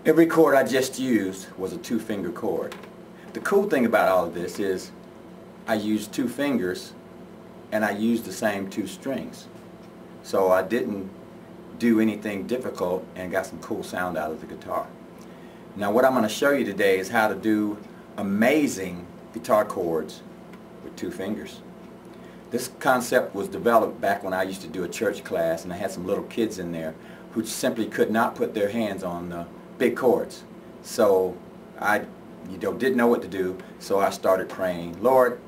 Every chord I just used was a two-finger chord. The cool thing about all of this is I used two fingers and I used the same two strings. So I didn't do anything difficult and got some cool sound out of the guitar. Now what I'm going to show you today is how to do amazing guitar chords with two fingers. This concept was developed back when I used to do a church class, and I had some little kids in there who simply could not put their hands on the big chords. So I didn't know what to do, so I started praying, Lord,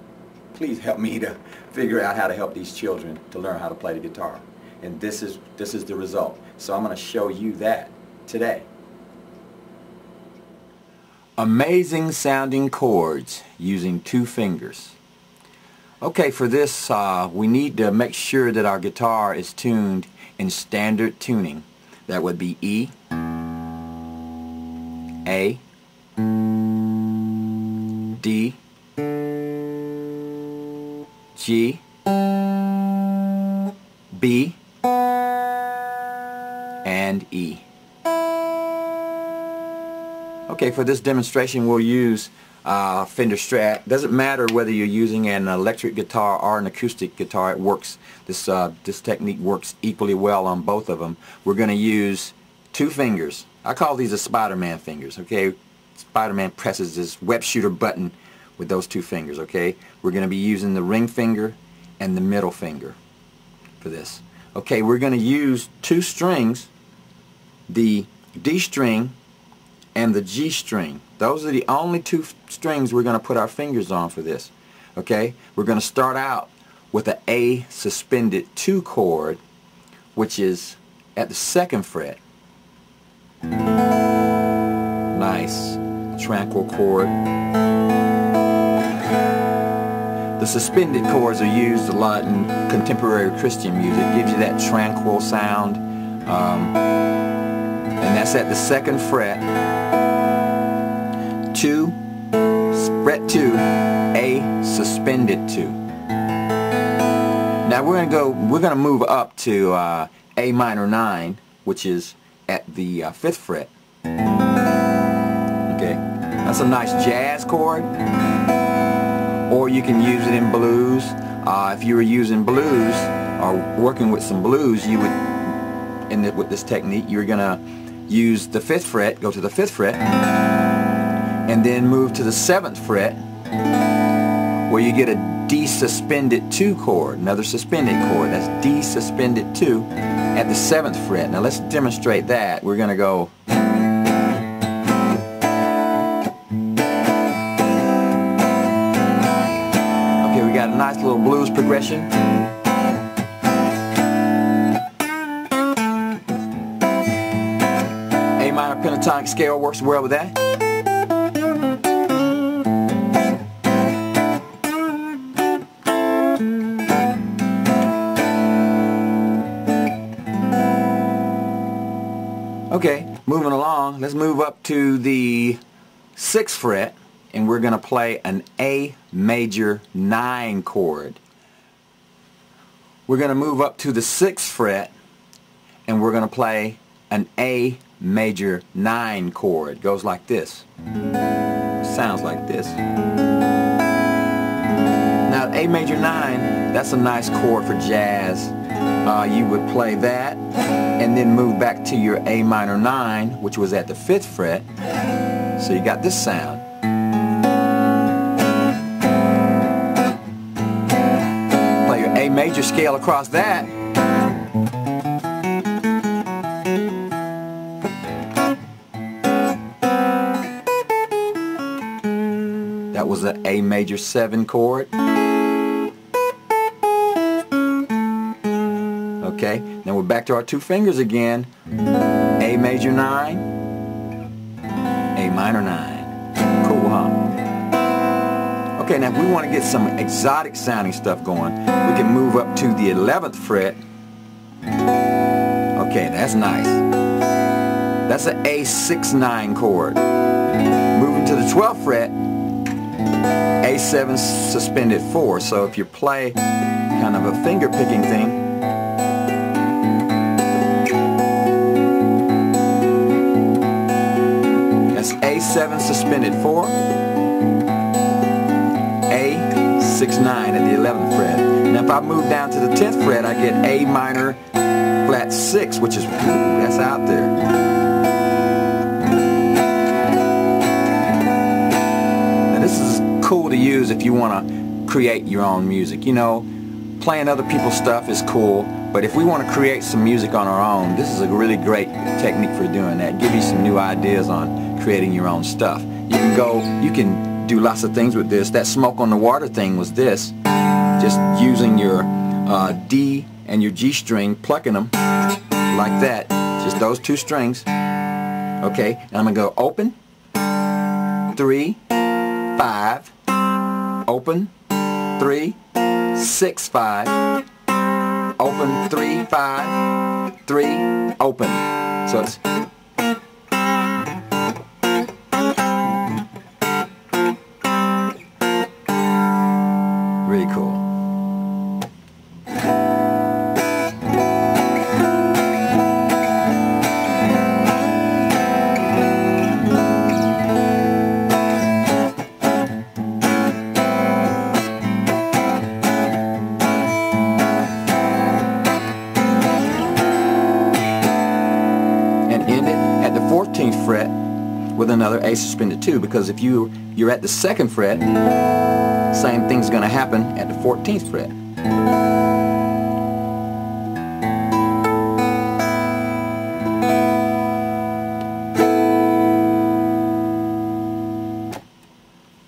please help me to figure out how to help these children to learn how to play the guitar. And this is the result. So I'm going to show you that today. Amazing sounding chords using two fingers. Okay, for this we need to make sure that our guitar is tuned in standard tuning. That would be E, A, D, G, B, and E. Okay, for this demonstration we'll use Fender Strat. Doesn't matter whether you're using an electric guitar or an acoustic guitar, it works. This technique works equally well on both of them. We're going to use two fingers. I call these the Spider-Man fingers. Okay, Spider-Man presses this web shooter button with those two fingers. Okay, we're going to be using the ring finger and the middle finger for this. Okay, we're going to use two strings, the D string and the G string. Those are the only two strings we're going to put our fingers on for this. Okay, we're going to start out with an A suspended 2 chord, which is at the 2nd fret. Nice, tranquil chord. The suspended chords are used a lot in contemporary Christian music. It gives you that tranquil sound, and that's at the 2nd fret. 2, fret 2, A suspended 2. Now we're gonna move up to A minor 9, which is at the 5th fret. Okay, that's a nice jazz chord, or you can use it in blues. If you were using blues or working with some blues, you would, with this technique, you're gonna use the 5th fret, go to the 5th fret, and then move to the 7th fret, where you get a D suspended 2 chord, another suspended chord. That's D suspended 2 at the 7th fret. Now let's demonstrate that. We're going to go. Okay, we got a nice little blues progression. A minor pentatonic scale works well with that. Okay, moving along, let's move up to the 6th fret, and we're going to play an A major 9 chord. We're going to move up to the 6th fret, and we're going to play an A major 9 chord. It goes like this. Sounds like this. Now A major 9, that's a nice chord for jazz. You would play that and then move back to your A minor 9, which was at the 5th fret. So you got this sound. Play your A major scale across that. That was an A major 7 chord. Okay, now we're back to our two fingers again. A major 9, A minor 9. Cool, huh? Okay, now if we want to get some exotic sounding stuff going, we can move up to the 11th fret. Okay, that's nice. That's an A6-9 chord. Moving to the 12th fret, A7 suspended 4. So if you play kind of a finger picking thing, A7 suspended 4, A6-9 at the 11th fret. Now if I move down to the 10th fret, I get A minor flat 6, which is, that's out there. Now this is cool to use if you want to create your own music. You know, playing other people's stuff is cool, but if we want to create some music on our own, this is a really great technique for doing that. Give you some new ideas on creating your own stuff. You can do lots of things with this. That Smoke on the Water thing was this, just using your D and your G string, plucking them like that, just those two strings. Okay, and I'm going to go open, 3, 5, open, 3, 6, 5, open, 3, 5, 3, open. So it's really cool. At the 14th fret with another A suspended 2, because if you're at the 2nd fret, same thing's going to happen at the 14th fret.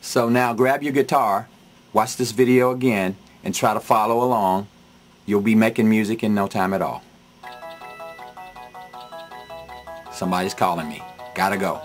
So now grab your guitar, watch this video again, and try to follow along. You'll be making music in no time at all. Somebody's calling me. Gotta go.